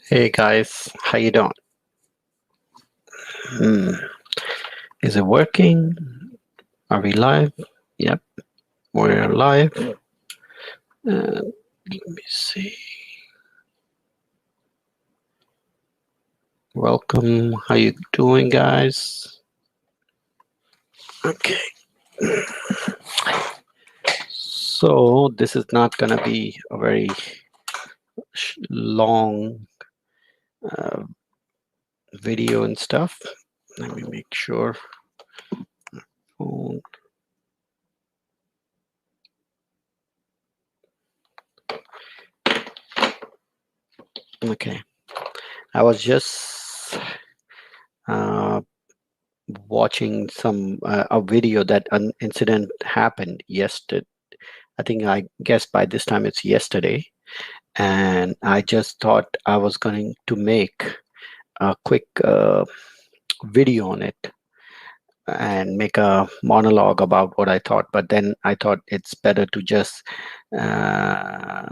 Hey guys, how you doing? Hmm. Is it working? Are we live? Yep, we're live. Let me see. Welcome. How you doing, guys? Okay. So this is not gonna be a very long uh, video and stuff. Let me make sure. Oh, okay. I was just uh, watching some a video that an incident happened yesterday. I guess by this time it's yesterday, and I just thought I was going to make a quick video on it and make a monologue about what I thought. But then I thought it's better to uh,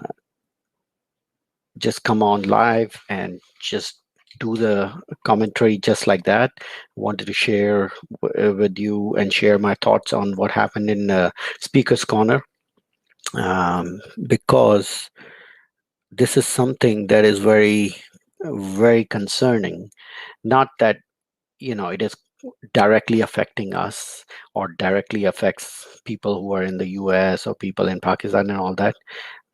just come on live and just do the commentary just like that. Wanted to share with you and share my thoughts on what happened in Speaker's Corner, because this is something that is very concerning. Not that it is directly affecting us or directly affects people who are in the US or people in Pakistan and all that,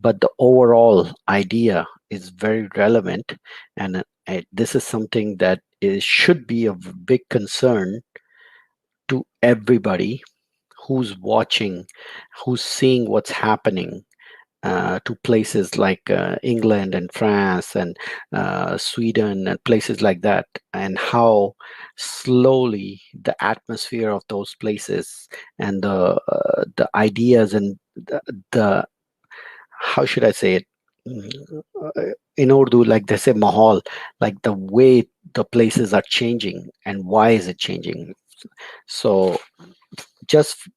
but the overall idea is very relevant. And this is something that should be a big concern to everybody who's watching, who's seeing what's happening to places like England and France and Sweden and places like that, and how slowly the atmosphere of those places and the ideas and the how should I say it? In Urdu, like they say, mahal, like the way the places are changing and why is it changing. So just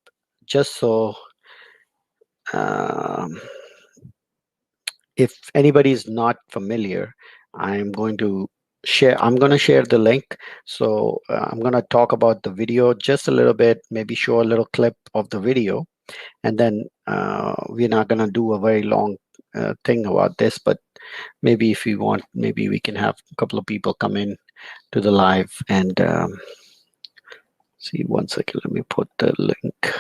just so um, if anybody is not familiar, I'm going to share the link. So I'm going to talk about the video just a little bit, maybe show a little clip of the video, and then we're not going to do a very long thing about this, but maybe if you want, maybe we can have a couple of people come in to the live and see. 1 second, let me put the link.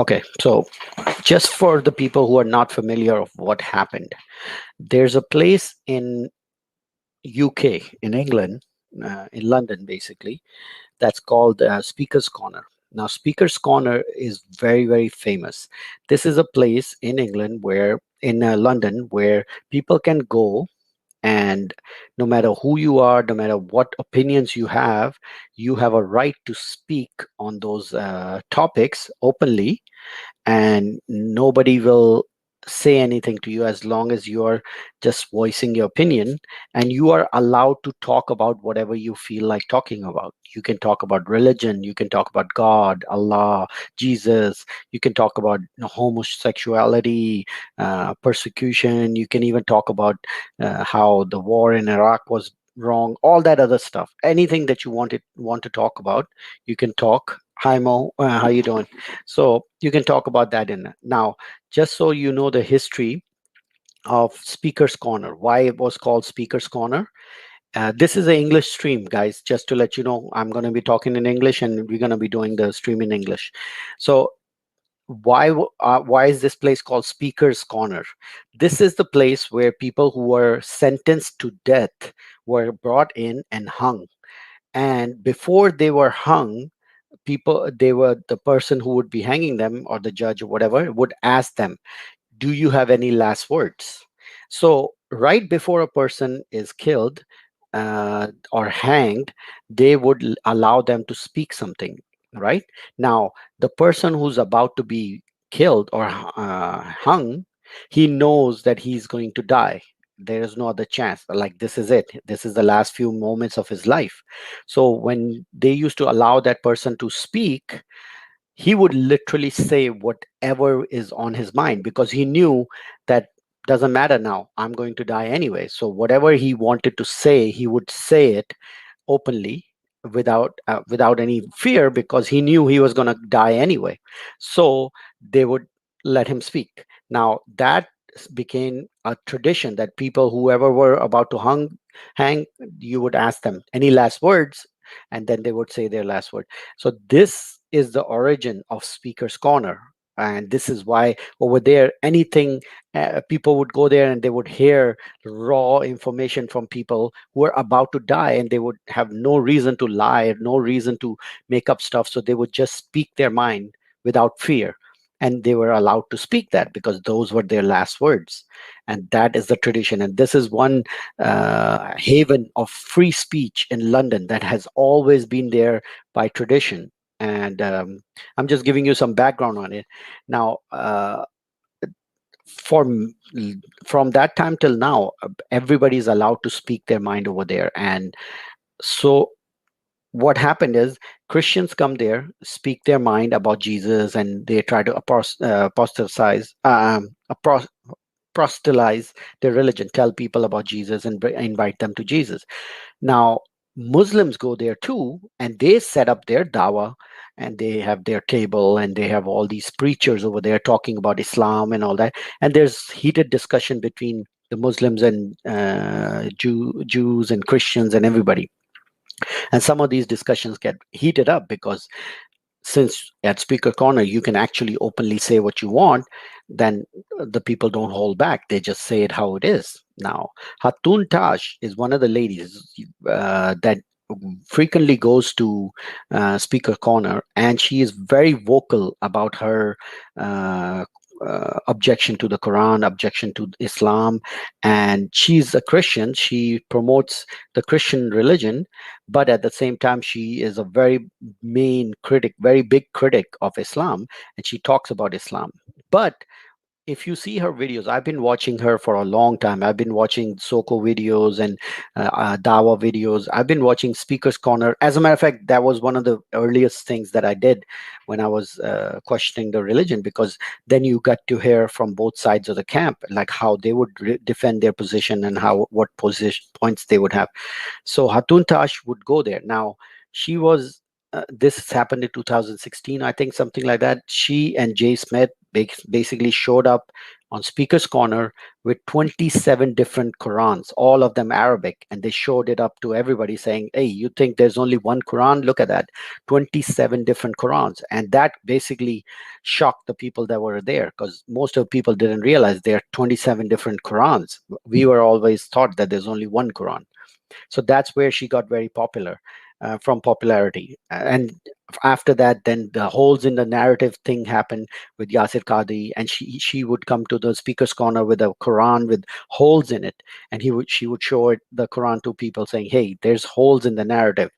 Okay, so just for the people who are not familiar of what happened, there's a place in UK, in England, in London, basically, that's called Speaker's Corner. Now, Speaker's Corner is very famous. This is a place in England in London, where people can go, and no matter who you are, no matter what opinions you have a right to speak on those topics openly, and nobody will say anything to you as long as you are just voicing your opinion, and you are allowed to talk about whatever you feel like talking about. You can talk about religion, you can talk about God, Allah, Jesus, you can talk about homosexuality, persecution, you can even talk about how the war in Iraq was wrong, all that other stuff. Anything that you want to talk about, you can talk. Hi Mo, how you doing? So you can talk about that in it. Now, just so you know the history of Speaker's Corner, why it was called Speaker's Corner. This is an English stream, guys. Just to let you know, I'm going to be talking in English, and we're going to be doing the stream in English. So why is this place called Speaker's Corner? This is the place where people who were sentenced to death were brought in and hung. And before they were hung, the person who would be hanging them, or the judge or whatever, would ask them, do you have any last words? So right before a person is killed or hanged, they would allow them to speak something. Right now, the person who's about to be killed or hung, he knows that he's going to die. There is no other chance. Like, this is it, this is the last few moments of his life. So when they used to allow that person to speak, he would literally say whatever is on his mind, because he knew that doesn't matter now, I'm going to die anyway. So whatever he wanted to say, he would say it openly, without any fear, because he knew he was going to die anyway. So they would let him speak. Now that became a tradition, that people, whoever were about to hang, you would ask them any last words, and then they would say their last word. So this is the origin of Speaker's Corner. And this is why over there, anything, people would go there and they would hear raw information from people who are about to die, and they would have no reason to lie, no reason to make up stuff. So they would just speak their mind without fear. And they were allowed to speak that because those were their last words. And that is the tradition. And this is one haven of free speech in London that has always been there by tradition. And I'm just giving you some background on it. Now, for from that time till now, everybody's allowed to speak their mind over there. And so what happened is, Christians come there, speak their mind about Jesus, and they try to apostatize, proselytize their religion, tell people about Jesus, and invite them to Jesus. Now, Muslims go there too, and they set up their dawah, and they have their table, and they have all these preachers over there talking about Islam and all that. And there's heated discussion between the Muslims and Jews and Christians and everybody. And some of these discussions get heated up because, since at Speaker Corner you can actually openly say what you want, then the people don't hold back. They just say it how it is. Now, Hatun Tash is one of the ladies that frequently goes to Speaker Corner, and she is very vocal about her uh, objection to the Quran, objection to Islam. And she's a Christian. She promotes the Christian religion, but at the same time, she is a very main critic, very big critic of Islam, and she talks about Islam. But if you see her videos, I've been watching her for a long time. I've been watching Soko videos and Dawa videos. I've been watching Speaker's Corner. As a matter of fact, that was one of the earliest things that I did when I was questioning the religion, because then you got to hear from both sides of the camp, like how they would defend their position and how what position points they would have. So Hatun Tash would go there. Now, she was, this has happened in 2016, I think, something like that. She and Jay Smith basically showed up on Speaker's Corner with 27 different Qurans, all of them Arabic, and they showed it up to everybody saying, hey, you think there's only one Quran? Look at that, 27 different Qurans. And that basically shocked the people that were there, because most of the people didn't realize there are 27 different Qurans. We were always taught that there's only one Quran. So that's where she got very popular, from popularity. And after that, then the holes in the narrative thing happened with Yasir Qadi, and she would come to the Speaker's Corner with a Quran with holes in it, and she would show it, the Quran, to people saying, hey, there's holes in the narrative,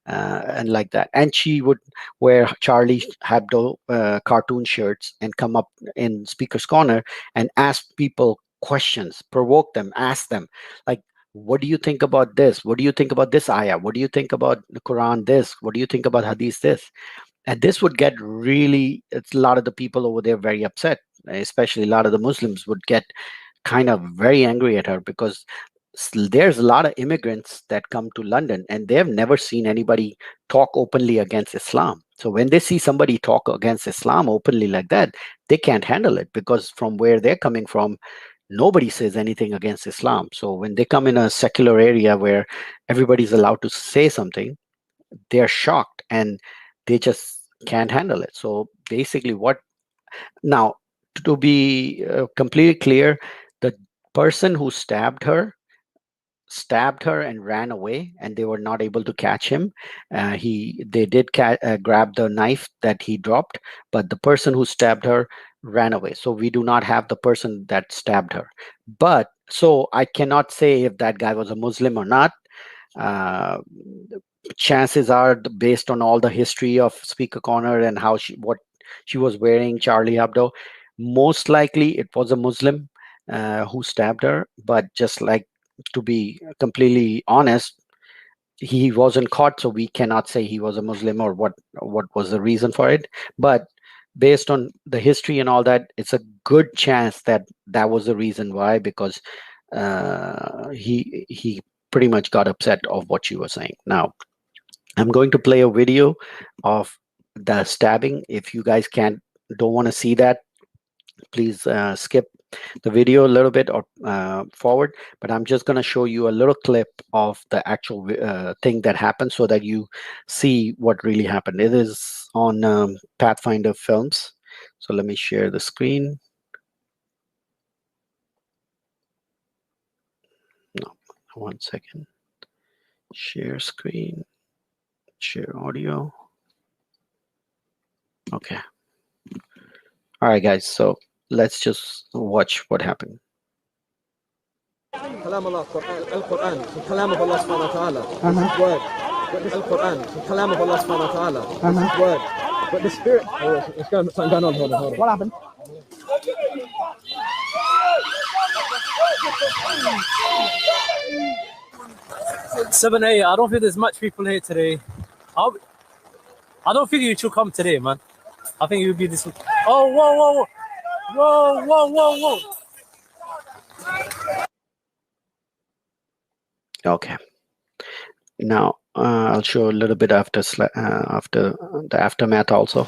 and like that. And she would wear Charlie Hebdo cartoon shirts and come up in Speaker's Corner and ask people questions, provoke them, ask them, like, what do you think about this? What do you think about this ayah? What do you think about the Quran this? What do you think about Hadith this? And this would get really, it's a lot of the people over there very upset, especially a lot of the Muslims would get kind of very angry at her, because there's a lot of immigrants that come to London and they've never seen anybody talk openly against Islam. So when they see somebody talk against Islam openly like that, they can't handle it, because from where they're coming from, nobody says anything against Islam. So when they come in a secular area where everybody's allowed to say something, they're shocked and they just can't handle it. So basically, what now, to be completely clear, the person who stabbed her and ran away, and they were not able to catch him. They did grab the knife that he dropped, but the person who stabbed her ran away. So we do not have the person that stabbed her. But so I cannot say if that guy was a Muslim or not. uh, Chances are, based on all the history of Speaker Corner and how what she was wearing, Charlie Hebdo, most likely it was a Muslim who stabbed her. But just like, to be completely honest, he wasn't caught, so we cannot say he was a Muslim or what was the reason for it. But based on the history and all that, it's a good chance that that was the reason why, because he pretty much got upset of what you were saying. Now I'm going to play a video of the stabbing. If you guys can't don't want to see that, please skip the video a little bit or forward, but I'm just going to show you a little clip of the actual thing that happened so that you see what really happened. It is on Pathfinder Films. So let me share the screen. No, one second. Share screen, share audio. Okay. All right, guys. So let's just watch what happened. كلام الله القرآن من كلام الله سبحانه وتعالى. This is word. But this القرآن من كلام الله سبحانه وتعالى. This is word. But the spirit. Oh, it's going on. Hold on. What happened? 7A, I don't think there's much people here today. I don't think you should come today, man. I think you'll be this. Oh, whoa. Okay. Now I'll show a little bit after after the aftermath also.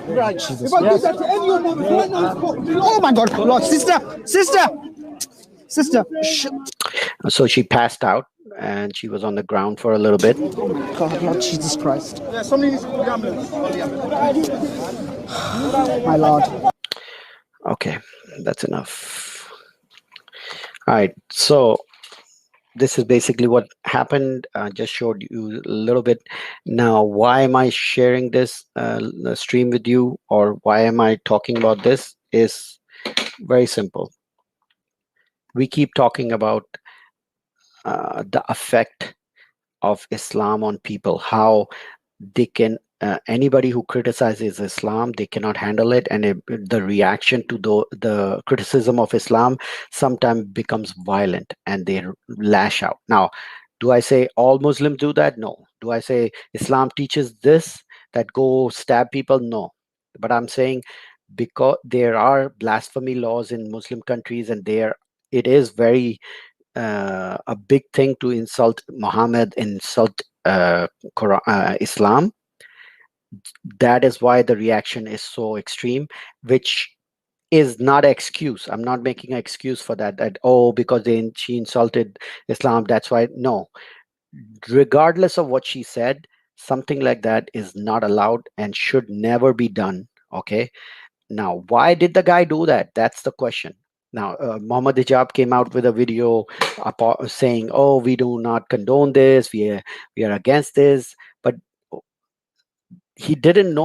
Right. If I do that to any of them, oh my God, Lord, sister. So she passed out and she was on the ground for a little bit. God, Lord Jesus Christ. Yeah, somebody needs to call the ambulance. My Lord. Okay, that's enough. All right, so this is basically what happened. I just showed you a little bit. Now, why am I sharing this stream with you, or why am I talking about this? Is very simple. We keep talking about the effect of Islam on people, how they can anybody who criticizes Islam, they cannot handle it, and the reaction to the criticism of Islam sometimes becomes violent and they lash out. Now, do I say all Muslims do that? No. Do I say Islam teaches this, that go stab people? No. But I'm saying because there are blasphemy laws in Muslim countries, and it is very a big thing to insult Muhammad, insult Islam. That is why the reaction is so extreme, which is not an excuse. I'm not making an excuse for that, that, oh, because she insulted Islam, that's why. No. Regardless of what she said, something like that is not allowed and should never be done. Okay. Now, why did the guy do that? That's the question. Now, Mohammad Hijab came out with a video saying, "Oh, we do not condone this. We are against this." But he didn't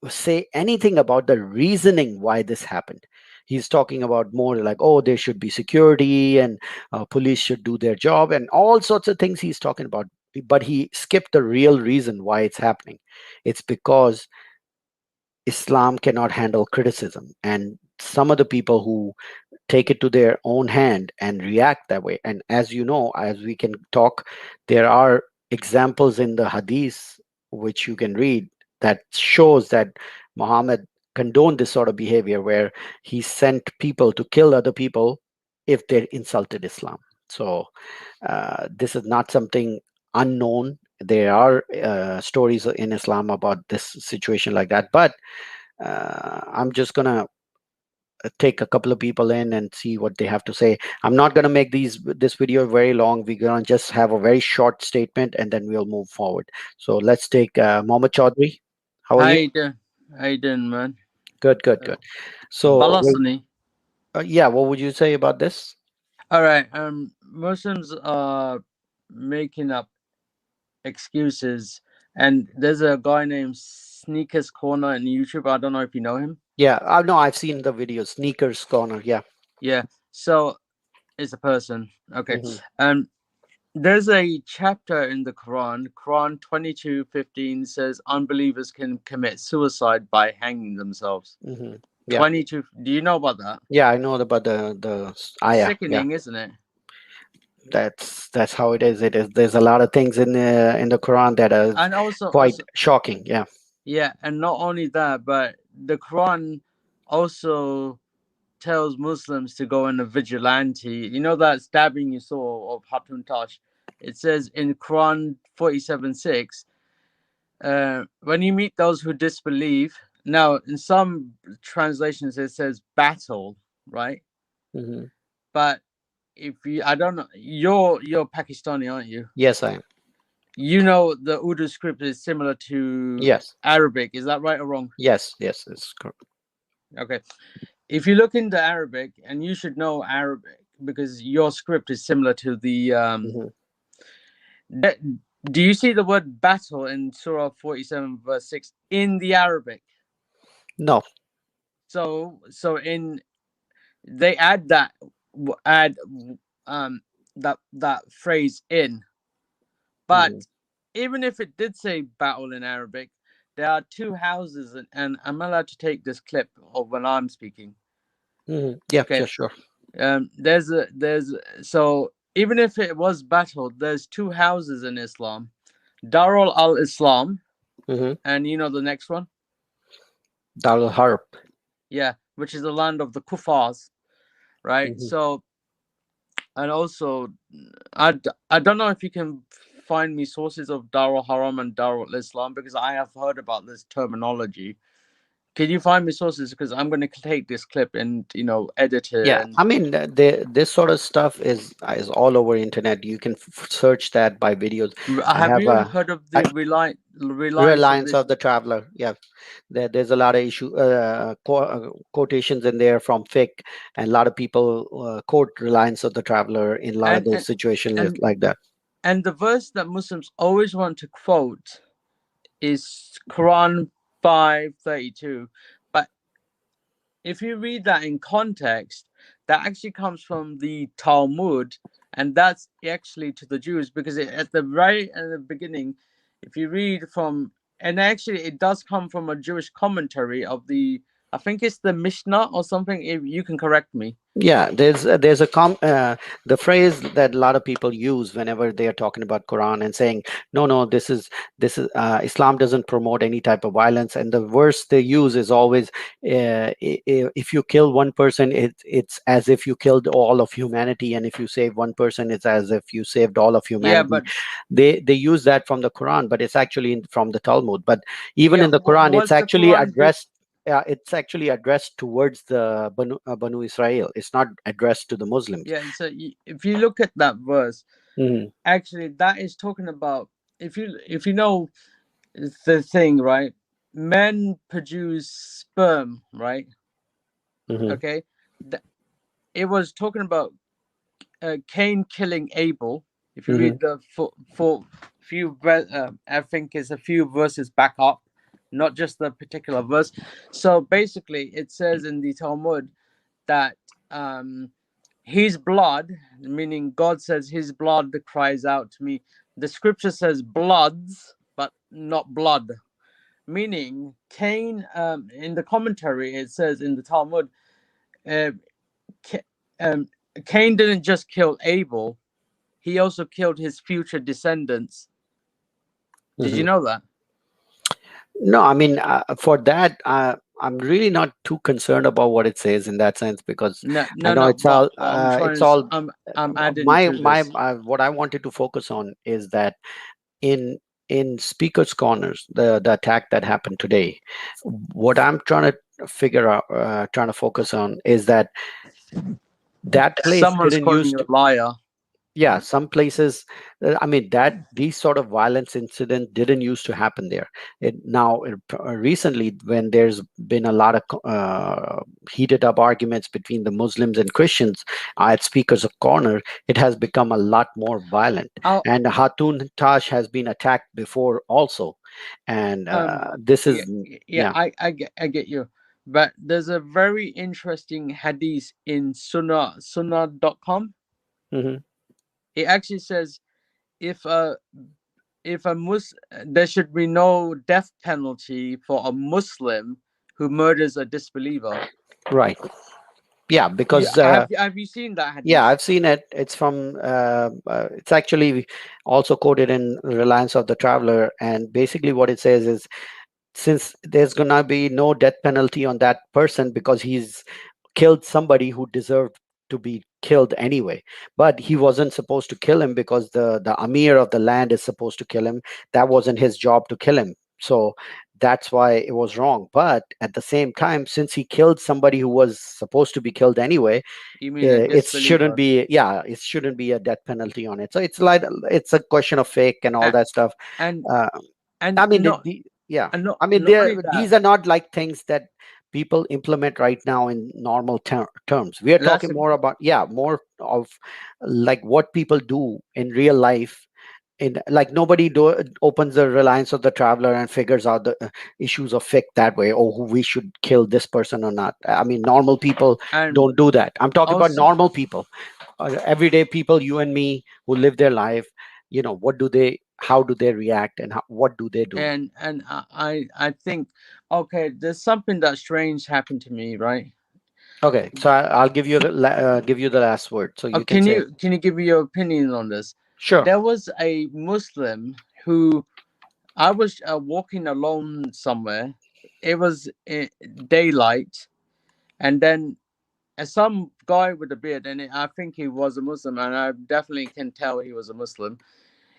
say anything about the reasoning why this happened. He's talking about more like, oh, there should be security and police should do their job and all sorts of things he's talking about. But he skipped the real reason why it's happening. It's because Islam cannot handle criticism, and some of the people who take it to their own hand and react that way. And as you know, as we can talk, there are examples in the hadith which you can read that shows that Muhammad condoned this sort of behavior where he sent people to kill other people if they insulted Islam. So this is not something unknown. There are stories in Islam about this situation like that, but I'm just gonna take a couple of people in and see what they have to say. I'm not going to make this video very long. We're going to just have a very short statement and then we'll move forward. So let's take Mohammed Chaudhry. How are you? How you doing, man? Good. So Balasani. Yeah, what would you say about this? All right. Muslims are making up excuses, and there's a guy named Sneakers Corner on YouTube. I don't know if you know him. Yeah, no, I've seen the video. Sneakers Corner. Yeah. So it's a person. Okay. there's a chapter in the Quran 22:15 says unbelievers can commit suicide by hanging themselves. Hmm. Yeah. 22, do you know about that? Yeah, I know about the ayah. Yeah, Sickening, isn't it? that's how it is. It is. There's a lot of things in the Quran that are And also, quite shocking. Yeah. yeah, and not only that, but the Quran also tells Muslims to go in a vigilante. You know that stabbing you saw of Hatun Tash? It says in Quran 47:6, when you meet those who disbelieve. Now, in some translations, it says battle, right? Hmm. But if you, I don't know, you're Pakistani, aren't you? Yes, I am. You know the Urdu script is similar to Yes. Arabic. Is that right or wrong? Yes. Yes. It's correct. Okay. If you look into Arabic, and you should know Arabic because your script is similar to the Hmm. do you see the word battle in Surah 47 verse 6 in the Arabic? No. So in they add add that phrase in, but Hmm. even if it did say battle in Arabic, there are two houses, and I'm allowed to take this clip of when I'm speaking. Hmm. Yeah. Okay. Sure. There's so even if it was battle, there's two houses in Islam: Darul al Islam, Hmm. and you know the next one, Darul Harb. yeah, which is the land of the kuffars, right? Hmm. So, and also, I don't know if you can find me sources of Darul Haram and Darul Islam because I have heard about this terminology. Can you find me sources? Because I'm going to take this clip and edit it Yeah, and I mean, this sort of stuff is all over internet. You can search that by videos. I have have you a heard of I, the reliance of Reliance this? of the Traveler. Yeah, there's a lot of quotations in there from fiqh, and a lot of people quote Reliance of the Traveler in a lot of and those and situations and like that. and the verse that Muslims always want to quote is Quran 5:32. But if you read that in context, that actually comes from the Talmud, and that's actually to the Jews because at the right at the beginning, if you read from, and actually it does come from a Jewish commentary of the, I think it's the Mishnah or something. If you can correct me. Yeah, the phrase that a lot of people use whenever they are talking about Quran and saying, no, this is Islam doesn't promote any type of violence, and the verse they use is always, if you kill one person, it's as if you killed all of humanity, and if you save one person, it's as if you saved all of Yeah, humanity. but They use that from the Quran, but it's actually from the Talmud. But even yeah, in the Quran, what's the Quran? it's actually addressed towards the Banu Israel. It's not addressed to the Muslims. Yeah, so if you look at that verse, Hmm. actually that is talking about, if you know the thing, right? Men produce sperm, right? Hmm. Okay. It was talking about Cain killing Abel. If you Hmm. read the for few, I think it's a few verses back up, not just the particular verse. So basically, it says in the Talmud that his blood, meaning God says his blood cries out to me. The scripture says bloods, but not blood. Meaning Cain, in the commentary, it says in the Talmud, uh, um, Cain didn't just kill Abel, he also killed his future descendants. Did Hmm. you know that? No, I mean, for that, I'm really not too concerned about what it says in that sense, because No, I no, know no. it's But all I'm trying it's to, all I'm adding my to my this. what I wanted to focus on is that in speakers corners, the attack that happened today, what I'm trying to figure out, trying to focus on, is that place Someone's didn't calling use you to, a liar. yeah, some places, I mean, that these sort of violence incident didn't used to happen there. Recently, when there's been a lot of heated up arguments between the Muslims and Christians at speakers of corner, it has become a lot more violent. Oh, And Hatun Tash has been attacked before also, and this yeah, is, yeah. yeah. I get you. But there's a very interesting hadith in sunnah.com. Hmm. It actually says if a there should be no death penalty for a Muslim who murders a disbeliever. Right. Yeah, You because have you seen that yeah, hadith? I've seen it. It's from it's actually also quoted in Reliance of the Traveler, and basically what it says is, since there's gonna be no death penalty on that person because he's killed somebody who deserved to be killed anyway, but he wasn't supposed to kill him because the Amir of the land is supposed to kill him. That wasn't his job to kill him, so that's why it was wrong. But at the same time, since he killed somebody who was supposed to be killed anyway, You mean a it shouldn't disbeliever? be, yeah, it shouldn't be a death penalty on it. So it's like, it's a question of fake and all A- that stuff. And uh, I and mean, not yeah, and I mean, not only these that. are not like things that people implement right now in normal terms. We are That's talking more about, yeah, more of like what people do in real life. In like, nobody opens the Reliance of the Traveler and figures out the issues of fiqh that way, or who we should kill this person or not. I mean, normal people and don't do that. I'm talking about also normal people, everyday people, you and me, who live their life. What do they, how do they react, and what do they do? and I think, okay, there's something that strange happened to me, right? Okay, so I'll give you the last word, so you can Can say. you give me your opinion on this? Sure. There was a Muslim who I was walking alone somewhere. It was daylight, and then some guy with a beard, and I think he was a Muslim, and I definitely can tell he was a Muslim.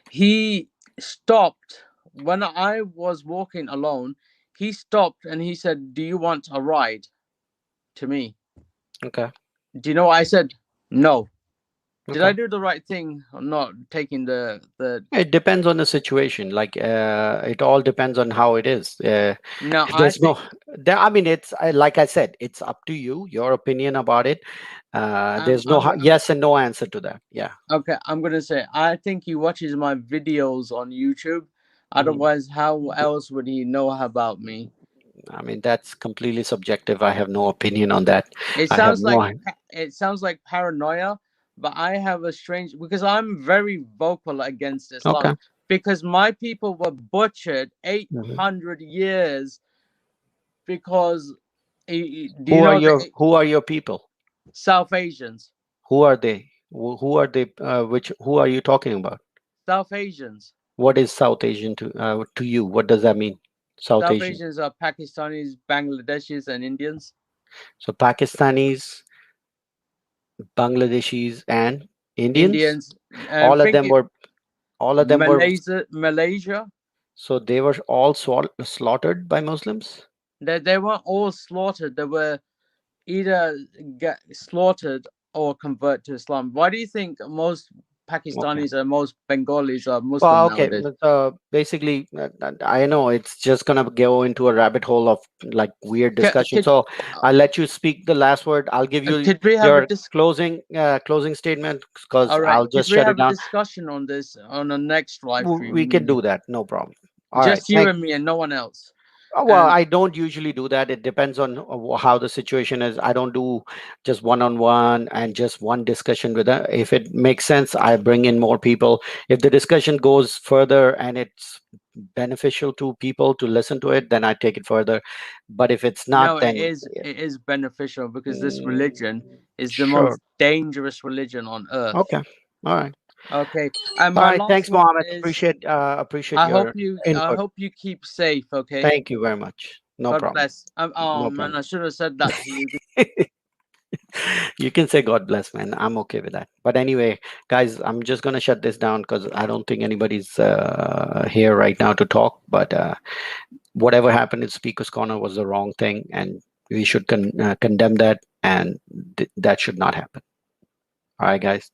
He stopped when I was walking alone. He stopped and he said, "Do you want a ride?" To me. Okay. Do you know what I said? No. Did I Okay. do the right thing or not? Taking the It depends on the situation. Like, it all depends on how it is. No, I There's no, think I mean, it's like I said, it's up to you, your opinion about it. I'm There's no I'm yes and no answer to that. Yeah. okay. I'm gonna say I think he watches my videos on YouTube. Mhm. Otherwise, how else would he know about me? I mean, that's completely subjective. I have no opinion on that. It I have sounds no. like it sounds like paranoia, but I have a strange because I'm very vocal against Okay. Islam because my people were butchered Mhm. 800 years because do you know the Who are your people? South Asians? Who are they? Who are they? Which who are you talking about? South Asians. What is South Asian to you? What does that mean? South South Asian. Asians are Pakistanis, Bangladeshis, and Indians. So Pakistanis, Bangladeshis, and Indians. Indians, and All of think them it, were. All of them were. Malaysia. So they were all slaughtered by Muslims. They weren't all slaughtered. They were either get slaughtered or convert to Islam. Why do you think most Okay. Pakistanis and most Bengalis are Muslim Well, okay. nowadays? Basically, I know it's just gonna go into a rabbit hole of like weird Could, discussion. could, So I'll let you speak the last word. I'll give you could we have a your closing statement, because all right? I'll Could just we shut it have a down. discussion on this on the next live We stream? can Me, do that. No problem. All right. just you and me, and no one else. Well, And I don't usually do that. It depends on how the situation is. I don't do just one-on-one and just one discussion with them. If it makes sense, I bring in more people. If the discussion goes further and it's beneficial to people to listen to it, then I take it further. But if it's not, no, then it is beneficial because this mm, religion is the sure. most dangerous religion on earth. Okay. All right. Okay, and All my right. last Thanks, word Mohammed. is Appreciate your I input. hope you keep safe. Okay, Thank you very much. No God problem. bless. Oh No man, problem. I should have said that to you. You can say God bless, man. I'm okay with that. But anyway, guys, I'm just gonna shut this down because I don't think anybody's here right now to talk. But whatever happened in Speaker's Corner was the wrong thing, and we should condemn that, and that should not happen. All right, guys.